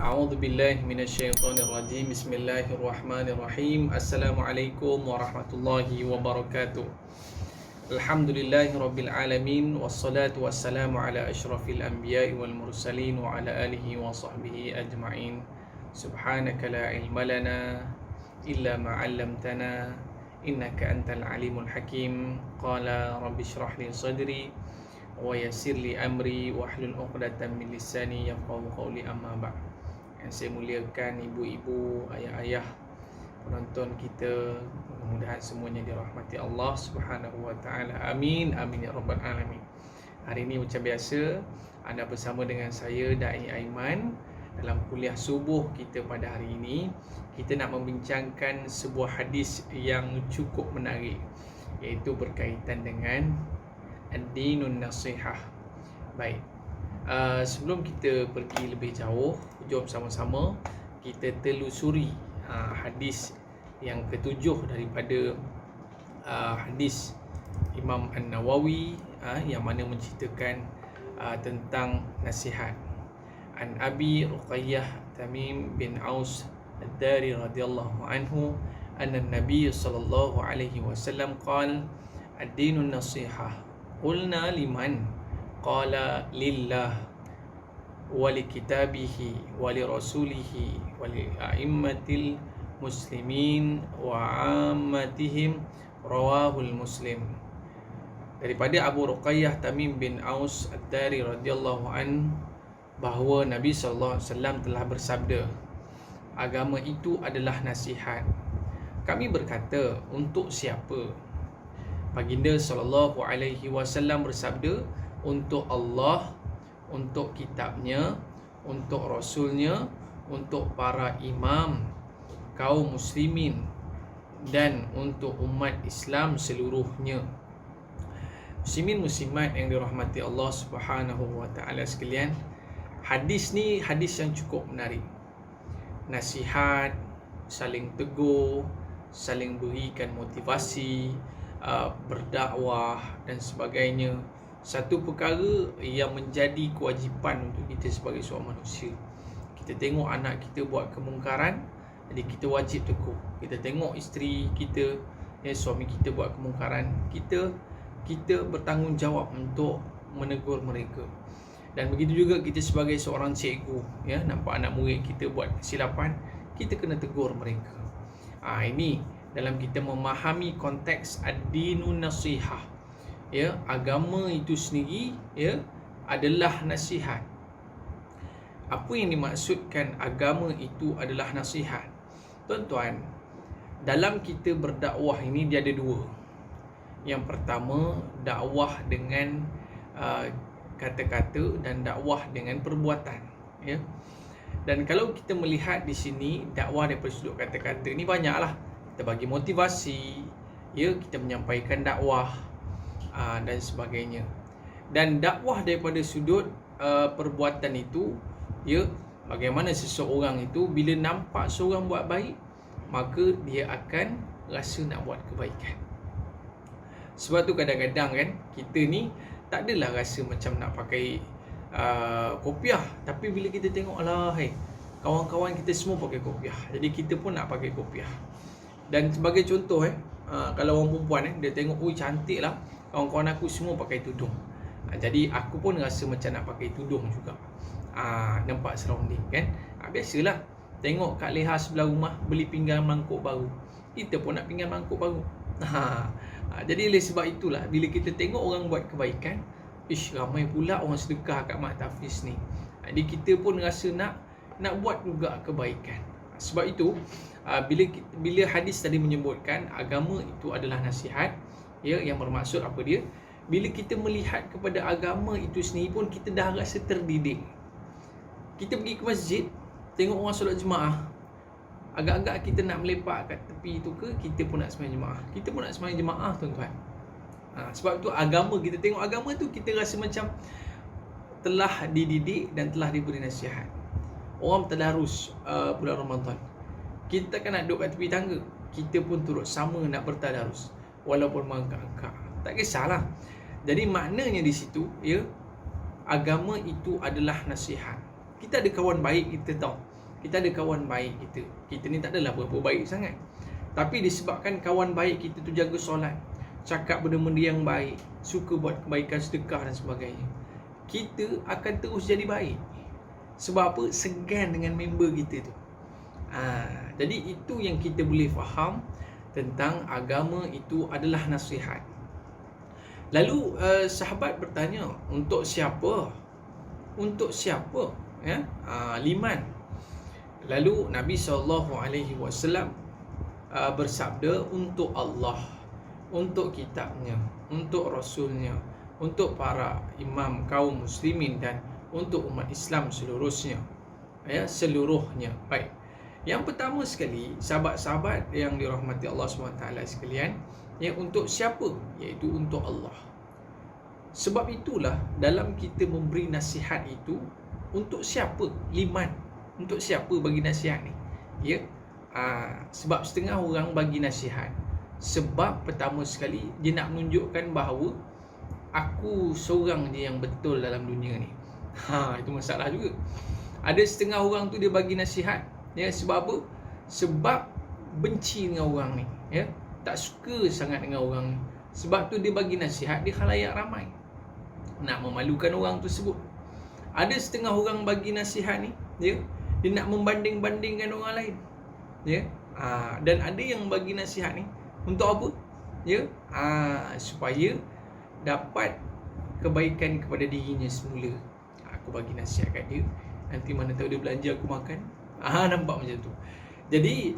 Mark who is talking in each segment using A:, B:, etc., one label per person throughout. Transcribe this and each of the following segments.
A: A'udzu billahi minasyaitonir rajim. Bismillahirrahmanirrahim. Assalamualaikum warahmatullahi wabarakatuh. Alhamdulillahirabbil alamin wassalatu wassalamu ala asyrafil anbiya'i wal mursalin wa ala alihi wa sahbihi ajma'in. Subhanaka la ilma lana illa ma 'allamtana innaka antal alimul hakim. Qala rabbi shrah li sadri wa yassir li amri wahlul 'uqdatam min lisani yafqahu qawli, amma ba'd. Yang saya muliakan ibu-ibu, ayah-ayah, penonton kita, mudah-mudahan semuanya dirahmati Allah Subhanahu wa taala. Amin amin ya rabbal alamin. Hari ini macam biasa anda bersama dengan saya Dai Aiman dalam kuliah subuh kita pada hari ini. Kita nak membincangkan sebuah hadis yang cukup menarik, iaitu berkaitan dengan ad-dinun nasihah. Baik. Sebelum kita pergi lebih jauh, jom sama-sama kita telusuri hadis yang ketujuh daripada hadis Imam An-Nawawi, yang mana menceritakan tentang nasihat. An Abi Ruqayyah Tamim bin Aus Ad-Dari radhiyallahu anhu anna Nabi sallallahu alaihi wasallam qala ad-dinun nasihah. Qulna liman? Qala lillah wa li kitabihi wa li rasulihi wa li a'immatil muslimin wa ammatihim, rawahul Muslim. Daripada Abu Ruqayyah Tamim bin Aus Ad-Dari radhiyallahu an, bahawa Nabi sallallahu alaihi wasallam telah bersabda, agama itu adalah nasihat. Kami berkata, untuk siapa? Baginda sallallahu alaihi wasallam bersabda, untuk Allah, untuk kitabnya, untuk rasulnya, untuk para imam kaum muslimin, dan untuk umat Islam seluruhnya. Muslimin muslimat yang dirahmati Allah Subhanahu wa taala sekalian, hadis ni hadis yang cukup menarik. Nasihat, saling tegur, saling berikan motivasi, berdakwah dan sebagainya, satu perkara yang menjadi kewajipan untuk kita sebagai seorang manusia. Kita tengok anak kita buat kemungkaran, jadi kita wajib tegur. Kita tengok isteri kita, suami kita buat kemungkaran, kita bertanggungjawab untuk menegur mereka. Dan begitu juga kita sebagai seorang cikgu, nampak anak murid kita buat kesilapan, kita kena tegur mereka. Ini dalam kita memahami konteks ad-dinun nasihah. Agama itu sendiri adalah nasihat. Apa yang dimaksudkan agama itu adalah nasihat? Tuan-tuan, dalam kita berdakwah ini dia ada dua. Yang pertama, dakwah dengan kata-kata dan dakwah dengan perbuatan. Dan kalau kita melihat di sini, dakwah daripada sudut kata-kata ni banyaklah. Kita bagi motivasi, kita menyampaikan dakwah dan sebagainya. Dan dakwah daripada sudut perbuatan itu, bagaimana seseorang itu bila nampak seorang buat baik, maka dia akan rasa nak buat kebaikan. Sebab tu kadang-kadang kan kita ni tak adalah rasa macam nak pakai kopiah, tapi bila kita tengok, alah kawan-kawan kita semua pakai kopiah, jadi kita pun nak pakai kopiah. Dan sebagai contoh, kalau orang perempuan dia tengok, ui cantik lah, kawan-kawan aku semua pakai tudung, jadi aku pun rasa macam nak pakai tudung juga. Nampak surrounding kan, biasalah tengok Kak Leha sebelah rumah beli pinggan mangkuk baru, kita pun nak pinggan mangkuk baru. Jadi oleh sebab itulah, bila kita tengok orang buat kebaikan, ramai pula orang sedekah kat mak tahfiz ni, jadi kita pun rasa nak buat juga kebaikan. Sebab itu bila hadis tadi menyebutkan agama itu adalah nasihat, yang bermaksud apa dia? Bila kita melihat kepada agama itu sendiri pun kita dah rasa terdidik. Kita pergi ke masjid, tengok orang solat jemaah, agak-agak kita nak melepak kat tepi tu ke, kita pun nak sembahyang jemaah. Kita pun nak sembahyang jemaah, tuan-tuan. Sebab tu agama, kita tengok agama tu, kita rasa macam telah dididik dan telah diberi nasihat. Orang bertadarus bulan Ramadan, kita kan nak duduk kat tepi tangga, kita pun turut sama nak bertadarus, walaupun mengangkat-angkat, tak kisahlah. Jadi maknanya di situ, agama itu adalah nasihat. Kita ada kawan baik, kita tahu Kita ada kawan baik kita. Kita ni tak adalah berapa baik sangat. Tapi disebabkan kawan baik kita tu jaga solat, cakap benda-benda yang baik, suka buat kebaikan, sedekah dan sebagainya, kita akan terus jadi baik. Sebab apa? Segan dengan member kita tu. Jadi itu yang kita boleh faham tentang agama itu adalah nasihat. Lalu sahabat bertanya, untuk siapa? Untuk siapa? Ya? Liman. Lalu Nabi SAW bersabda, untuk Allah, untuk kitabnya, untuk Rasulnya, untuk para imam kaum muslimin dan untuk umat Islam seluruhnya. Ya, seluruhnya. Baik. Yang pertama sekali, sahabat-sahabat yang dirahmati Allah SWT sekalian, yang untuk siapa? Iaitu untuk Allah. Sebab itulah dalam kita memberi nasihat itu, untuk siapa? Liman. Untuk siapa bagi nasihat ni? Ya. Sebab setengah orang bagi nasihat sebab pertama sekali dia nak menunjukkan bahawa aku seorang je yang betul dalam dunia ni. Itu masalah juga. Ada setengah orang tu dia bagi nasihat, ya, sebab apa? Sebab benci dengan orang ni, ya, tak suka sangat dengan orang ni. Sebab tu dia bagi nasihat di khalayak ramai, nak memalukan orang tersebut. Ada setengah orang bagi nasihat ni, ya, dia nak membanding-bandingkan orang lain, ya. Dan ada yang bagi nasihat ni untuk apa? Ya, supaya dapat kebaikan kepada dirinya semula. Aku bagi nasihat kat dia, nanti mana tahu dia belanja aku makan. Nampak macam tu. Jadi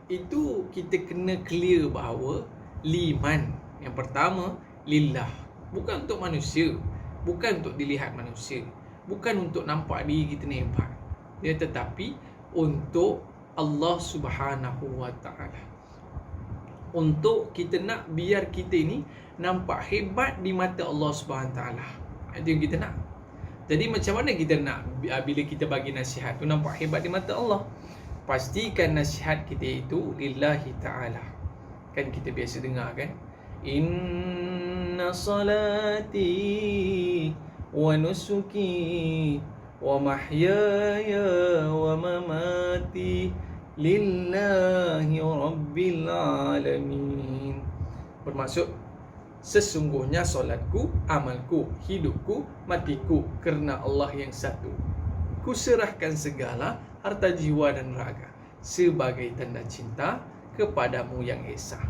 A: itu kita kena clear bahawa liman yang pertama lillah, bukan untuk manusia, bukan untuk dilihat manusia, bukan untuk nampak diri kita ni hebat, ya, tetapi untuk Allah Subhanahu wa taala. Untuk kita nak biar kita ni nampak hebat di mata Allah Subhanahu wa taala. Itu yang kita nak. Jadi macam mana kita nak bila kita bagi nasihat tu nampak hebat di mata Allah? Pastikan nasihat kita itu lillahi ta'ala. Kan kita biasa dengar kan, inna salati wa nusuki wa mahyaya wa mamati lillahi rabbil alamin. Bermaksud, sesungguhnya solatku, amalku, hidupku, matiku kerana Allah yang satu. Kuserahkan segala harta jiwa dan raga sebagai tanda cinta kepadamu yang esa.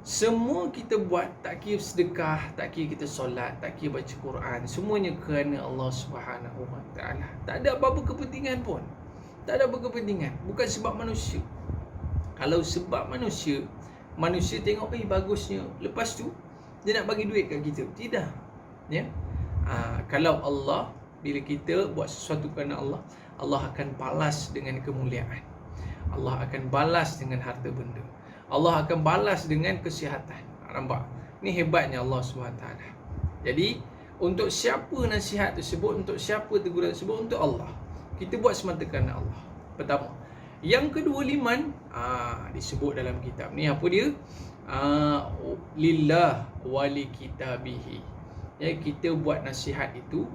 A: Semua kita buat, tak kira sedekah, tak kira kita solat, tak kira baca Quran, semuanya kerana Allah Subhanahu wa taala. Tak ada apa-apa kepentingan pun. Tak ada apa kepentingan, bukan sebab manusia. Kalau sebab manusia, manusia tengok bagusnya, lepas tu dia nak bagi duit kat kita. Tidak. Ya. Kalau Allah, bila kita buat sesuatu kerana Allah, Allah akan balas dengan kemuliaan. Allah akan balas dengan harta benda. Allah akan balas dengan kesihatan. Nampak? Ni hebatnya Allah SWT. Jadi, untuk siapa nasihat tersebut, untuk siapa teguran tersebut, untuk Allah. Kita buat semata kerana Allah. Pertama. Yang kedua, liman, disebut dalam kitab ni, apa dia? Lillah wali kitabihi. Ya, kita buat nasihat itu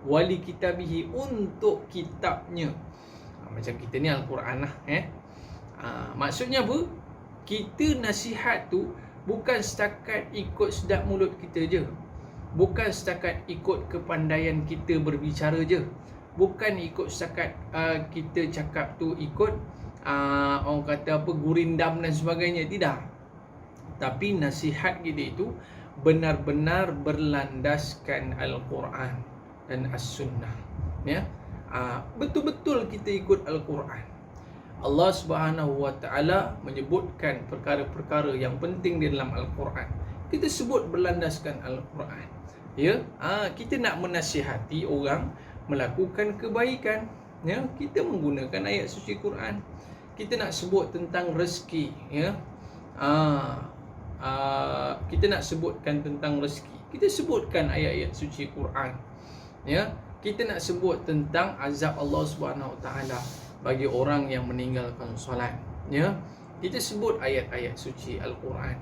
A: wali kitabihi, untuk kitabnya. Macam kita ni Al-Quran lah, maksudnya apa? Kita nasihat tu bukan setakat ikut sedap mulut kita je, bukan setakat ikut kepandaian kita berbicara je, bukan ikut setakat kita cakap tu ikut orang kata apa, gurindam dan sebagainya. Tidak. Tapi nasihat kita itu benar-benar berlandaskan Al-Quran dan As-Sunnah, ya. Betul-betul kita ikut Al-Quran. Allah Subhanahu wa taala menyebutkan perkara-perkara yang penting di dalam Al-Quran. Kita sebut berlandaskan Al-Quran. Ya, kita nak menasihati orang melakukan kebaikan, ya, kita menggunakan ayat suci Quran. Kita nak sebut tentang rezeki, ya. Kita nak sebutkan tentang rezeki, kita sebutkan ayat-ayat suci Quran. Ya, kita nak sebut tentang azab Allah Subhanahu Wa Taala bagi orang yang meninggalkan solat. Ya, kita sebut ayat-ayat suci Al-Quran.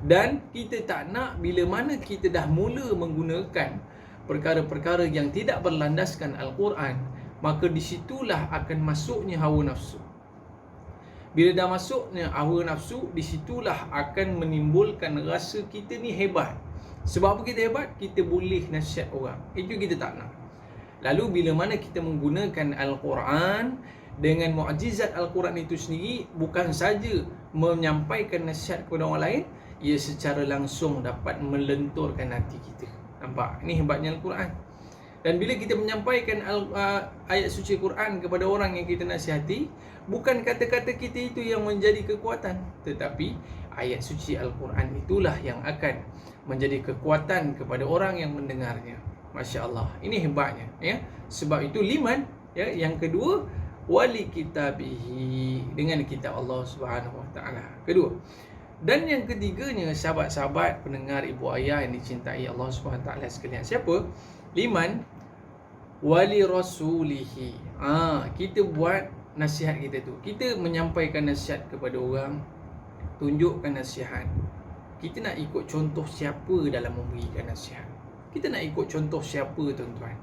A: Dan kita tak nak bila mana kita dah mula menggunakan perkara-perkara yang tidak berlandaskan Al-Quran, maka disitulah akan masuknya hawa nafsu. Bila dah masuknya hawa nafsu, disitulah akan menimbulkan rasa kita ni hebat. Sebab apa kita hebat? Kita boleh nasihat orang. Itu kita tak nak. Lalu bila mana kita menggunakan Al-Quran, dengan mukjizat Al-Quran itu sendiri, bukan saja menyampaikan nasihat kepada orang lain, ia secara langsung dapat melenturkan hati kita. Nampak? Ini hebatnya Al-Quran. Dan bila kita menyampaikan ayat suci Quran kepada orang yang kita nasihati, bukan kata-kata kita itu yang menjadi kekuatan, tetapi ayat suci Al-Quran itulah yang akan menjadi kekuatan kepada orang yang mendengarnya. Masya Allah, ini hebatnya, ya. Sebab itu liman, ya. Yang kedua, wali kitabihi, dengan kitab Allah Subhanahu Wa Taala. Kedua. Dan yang ketiganya, sahabat-sahabat pendengar ibu ayah yang dicintai Allah Subhanahu Wa Taala sekalian. Siapa? Liman wali rasulihi. Kita buat nasihat kita tu. Kita menyampaikan nasihat kepada orang, tunjukkan nasihat. Kita nak ikut contoh siapa dalam memberikan nasihat? Kita nak ikut contoh siapa, tuan-tuan?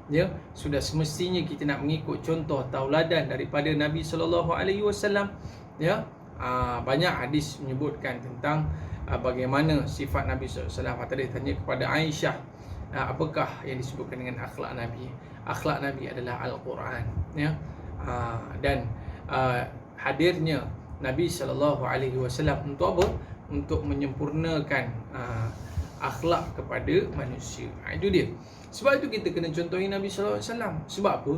A: Ya, sudah semestinya kita nak mengikut contoh tauladan daripada Nabi sallallahu alaihi wasallam. Ya, banyak hadis menyebutkan tentang bagaimana sifat Nabi sallallahu alaihi wasallam. Tadi tanya kepada Aisyah, apakah yang disebutkan dengan akhlak Nabi? Akhlak Nabi adalah Al-Quran, ya. Dan hadirnya Nabi sallallahu alaihi wasallam untuk apa? Untuk menyempurnakan akhlak kepada manusia. Itu dia. Sebab itu kita kena contohi Nabi sallallahu alaihi wasallam. Sebab apa?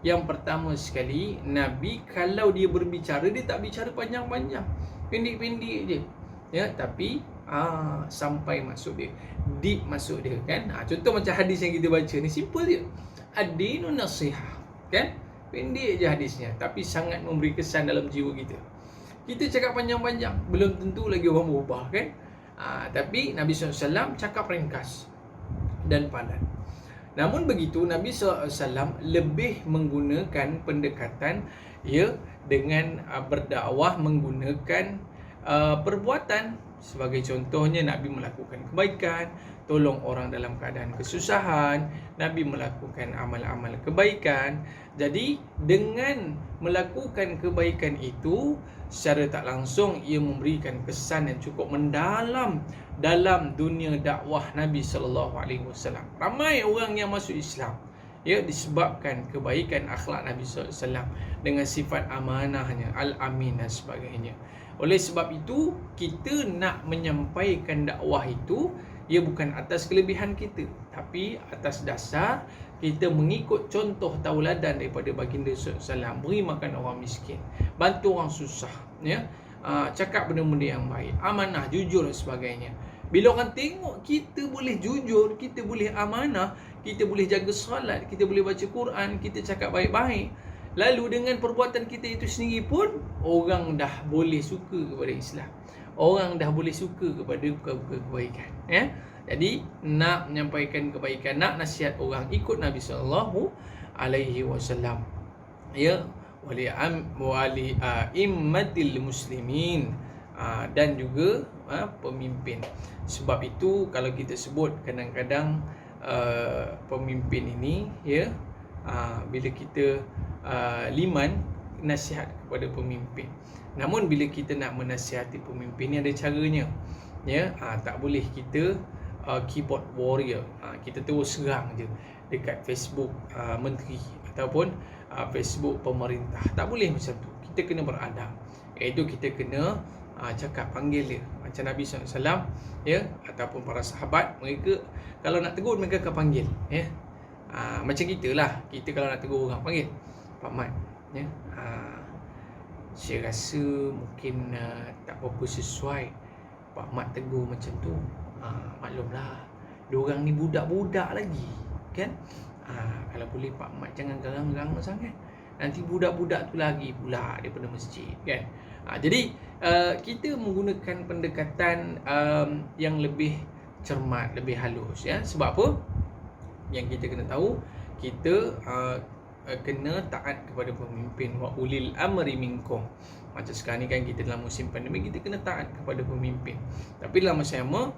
A: Yang pertama sekali, Nabi kalau dia berbicara, dia tak bicara panjang-panjang, pendek-pendek je, ya. Tapi sampai masuk dia, deep masuk dia, kan. Contoh macam hadis yang kita baca ni, simple je. Ad-dinu nasihah, kan. Pendek je hadisnya, tapi sangat memberi kesan dalam jiwa kita. Kita cakap panjang-panjang, belum tentu lagi orang berubah, kan. Tapi Nabi SAW cakap ringkas dan padat. Namun begitu, Nabi SAW lebih menggunakan pendekatan, ya, dengan berdakwah menggunakan perbuatan. Sebagai contohnya, Nabi melakukan kebaikan, tolong orang dalam keadaan kesusahan, Nabi melakukan amal-amal kebaikan. Jadi dengan melakukan kebaikan itu, secara tak langsung ia memberikan kesan yang cukup mendalam dalam dunia dakwah Nabi sallallahu alaihi wasallam. Ramai orang yang masuk Islam, ya, disebabkan kebaikan akhlak Nabi sallallahu alaihi wasallam dengan sifat amanahnya, al-amin dan sebagainya. Oleh sebab itu, kita nak menyampaikan dakwah itu, ia bukan atas kelebihan kita, tapi atas dasar kita mengikut contoh tauladan daripada baginda SAW. Beri makan orang miskin, bantu orang susah, ya, cakap benda-benda yang baik, amanah, jujur dan sebagainya. Bila orang tengok kita boleh jujur, kita boleh amanah, kita boleh jaga solat, kita boleh baca Quran, kita cakap baik-baik, lalu dengan perbuatan kita itu sendiri pun, orang dah boleh suka kepada Islam, orang dah boleh suka kepada kebaikan, ya. Jadi nak menyampaikan kebaikan, nak nasihat orang, ikut Nabi sallallahu alaihi wasallam, ya. Wali immatil muslimin, dan juga pemimpin. Sebab itu kalau kita sebut kadang-kadang pemimpin ini, ya, bila kita liman nasihat kepada pemimpin. Namun bila kita nak menasihati pemimpin ni ada caranya, ya. Tak boleh kita keyboard warrior, kita terus serang je dekat Facebook menteri ataupun Facebook pemerintah. Tak boleh macam tu. Kita kena beradab, iaitu kita kena cakap, panggil dia. Macam Nabi SAW, ya, ataupun para sahabat, mereka kalau nak tegur, mereka akan panggil, ya. Macam kita lah, kita kalau nak tegur orang, panggil, Pak Mat, ya, saya rasa mungkin tak berapa sesuai Pak Mat tegur macam tu. Maklumlah, diorang ni budak-budak lagi, kan. Kalau boleh Pak Mat jangan garang-garang sangat, nanti budak-budak tu lagi pula daripada masjid, kan. Jadi kita menggunakan pendekatan yang lebih cermat, lebih halus, ya. Sebab apa? Yang kita kena tahu, kita kena taat kepada pemimpin. Wa ulil amri minkum. Macam sekarang ni kan kita dalam musim pandemik, kita kena taat kepada pemimpin. Tapi dalam masa yang sama,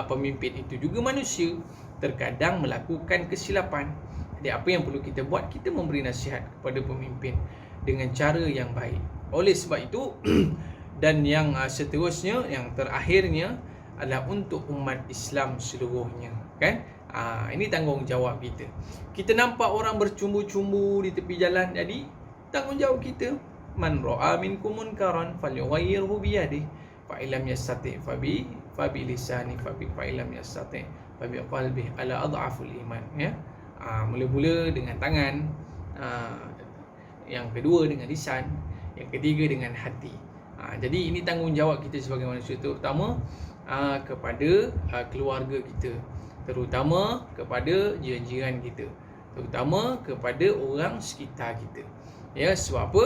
A: pemimpin itu juga manusia, terkadang melakukan kesilapan. Jadi apa yang perlu kita buat, kita memberi nasihat kepada pemimpin dengan cara yang baik. Oleh sebab itu dan yang seterusnya, yang terakhirnya adalah untuk umat Islam seluruhnya, kan? Ini tanggungjawab kita. Kita nampak orang bercumbu-cumbu di tepi jalan, jadi tanggungjawab kita, man ra'a minkum munkaran falyughayyirhu bi yadihi fa illam yastati' fa bi lisani fa illam yastati' fa bi qalbihi ala adhaful iman, ya. Mula-mula dengan tangan, yang kedua dengan lisan, yang ketiga dengan hati. Jadi ini tanggungjawab kita sebagai manusia, terutama kepada keluarga kita, terutama kepada jiran-jiran kita, terutama kepada orang sekitar kita. Ya, sebab apa?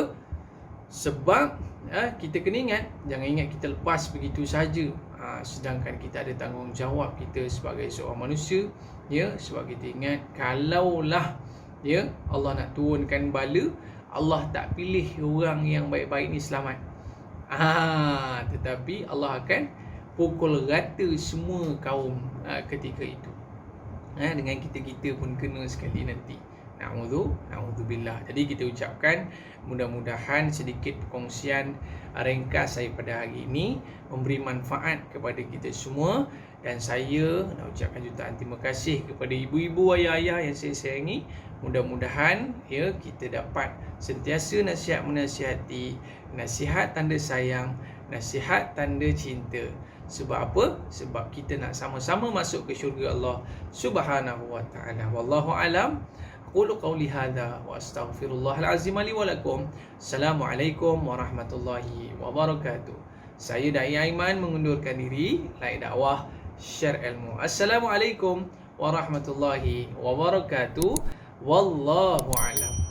A: Sebab kita kena ingat, jangan ingat kita lepas begitu saja. Sedangkan kita ada tanggungjawab kita sebagai seorang manusia. Ya, sebab kita ingat, kalaulah ya Allah nak turunkan bala, Allah tak pilih orang yang baik-baik ni selamat. Tetapi Allah akan pukul rata semua kaum ketika itu. Dengan kita pun kena sekali nanti. Na'udzubillah. Jadi kita ucapkan, mudah-mudahan sedikit perkongsian ringkas saya pada hari ini memberi manfaat kepada kita semua. Dan saya nak ucapkan jutaan terima kasih kepada ibu-ibu, ayah-ayah yang saya sayangi. Mudah-mudahan ya kita dapat sentiasa nasihat menasihati, nasihat tanda sayang, nasihat tanda cinta. Sebab apa? Sebab kita nak sama-sama masuk ke syurga Allah Subhanahu wa taala. Wallahu alam. Qulu qawli hadza wa astaghfirullahal azim li wa lakum. Assalamualaikum warahmatullahi wabarakatuh. Saya Dai Aiman mengundurkan diri. Like dakwah, share ilmu. Assalamualaikum warahmatullahi wabarakatuh. Wallahu alam.